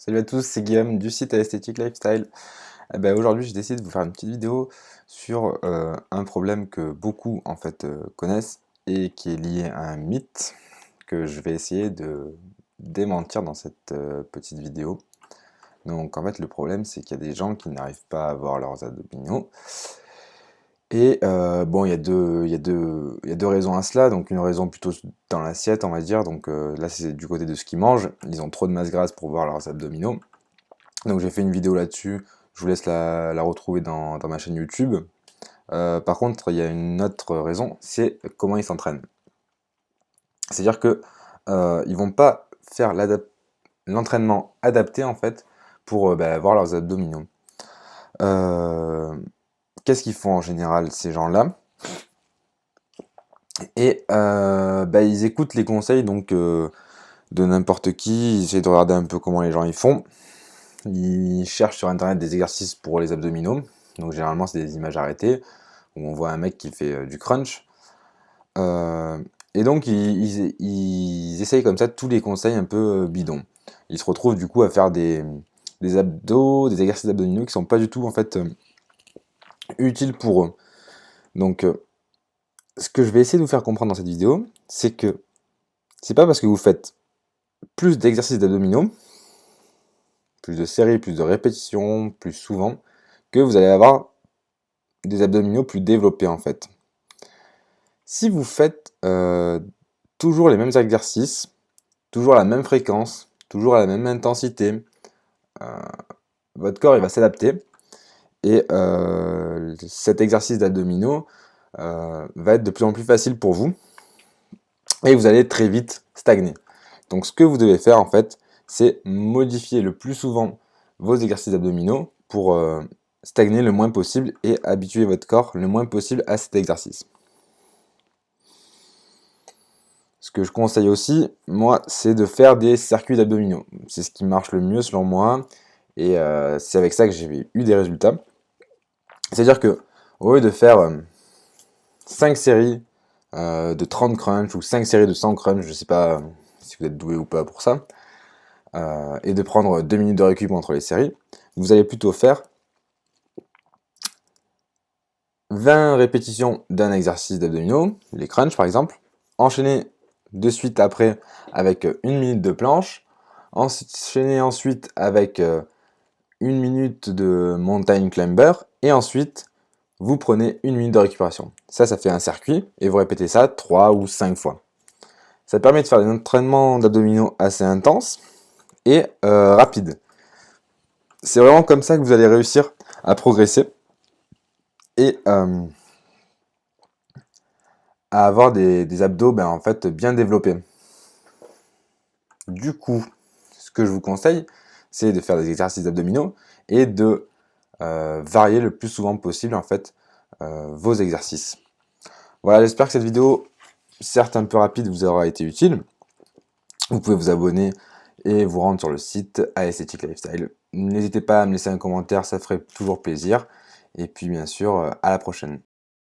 Salut à tous, c'est Guillaume du site Aesthetic Lifestyle. Aujourd'hui, je décide de vous faire une petite vidéo sur un problème que beaucoup connaissent et qui est lié à un mythe que je vais essayer de démentir dans cette petite vidéo. Donc en fait, le problème, c'est qu'il y a des gens qui n'arrivent pas à voir leurs abdominaux. Et bon, il y a deux raisons à cela. Donc une raison plutôt dans l'assiette, on va dire. Donc là, c'est du côté de ce qu'ils mangent. Ils ont trop de masse grasse pour voir leurs abdominaux. Donc j'ai fait une vidéo là-dessus, je vous laisse la retrouver dans ma chaîne YouTube. Par contre, il y a une autre raison, c'est comment ils s'entraînent. C'est-à-dire que ils vont pas faire l'entraînement adapté en fait pour voir leurs abdominaux. Qu'est-ce qu'ils font en général ces gens-là? Et ils écoutent les conseils de n'importe qui, ils essaient de regarder un peu comment les gens y font. Ils cherchent sur internet des exercices pour les abdominaux, donc généralement c'est des images arrêtées, où on voit un mec qui fait du crunch. Et donc ils essayent comme ça tous les conseils un peu bidons. Ils se retrouvent du coup à faire des abdos, des exercices abdominaux qui sont pas du tout utiles pour eux. Donc ce que je vais essayer de vous faire comprendre dans cette vidéo, c'est que c'est pas parce que vous faites plus d'exercices d'abdominaux, plus de séries, plus de répétitions, plus souvent, que vous allez avoir des abdominaux plus développés en fait. Si vous faites toujours les mêmes exercices, toujours à la même fréquence, toujours à la même intensité, votre corps il va s'adapter et cet exercice d'abdominaux va être de plus en plus facile pour vous et vous allez très vite stagner. Donc ce que vous devez faire en fait, c'est modifier le plus souvent vos exercices abdominaux pour stagner le moins possible et habituer votre corps le moins possible à cet exercice. Ce que je conseille aussi, moi, c'est de faire des circuits d'abdominaux. C'est ce qui marche le mieux selon moi, et c'est avec ça que j'ai eu des résultats. C'est-à-dire que, au lieu de faire 5 séries de 30 crunch ou 5 séries de 100 crunch, je ne sais pas si vous êtes doué ou pas pour ça, et de prendre 2 minutes de récup entre les séries, vous allez plutôt faire 20 répétitions d'un exercice d'abdominaux, les crunch par exemple, enchaîner de suite après avec 1 minute de planche, enchaîner ensuite avec 1 minute de mountain climber, et ensuite vous prenez 1 minute de récupération. Ça fait un circuit, et vous répétez ça 3 ou 5 fois. Ça permet de faire des entraînements d'abdominaux assez intenses et rapides. C'est vraiment comme ça que vous allez réussir à progresser et à avoir des abdos bien développés. Du coup, ce que je vous conseille, c'est de faire des exercices abdominaux et de varier le plus souvent possible vos exercices. Voilà, j'espère que cette vidéo, certes un peu rapide, vous aura été utile. Vous pouvez vous abonner et vous rendre sur le site Aesthetic Lifestyle. N'hésitez pas à me laisser un commentaire, ça ferait toujours plaisir. Et puis bien sûr, à la prochaine.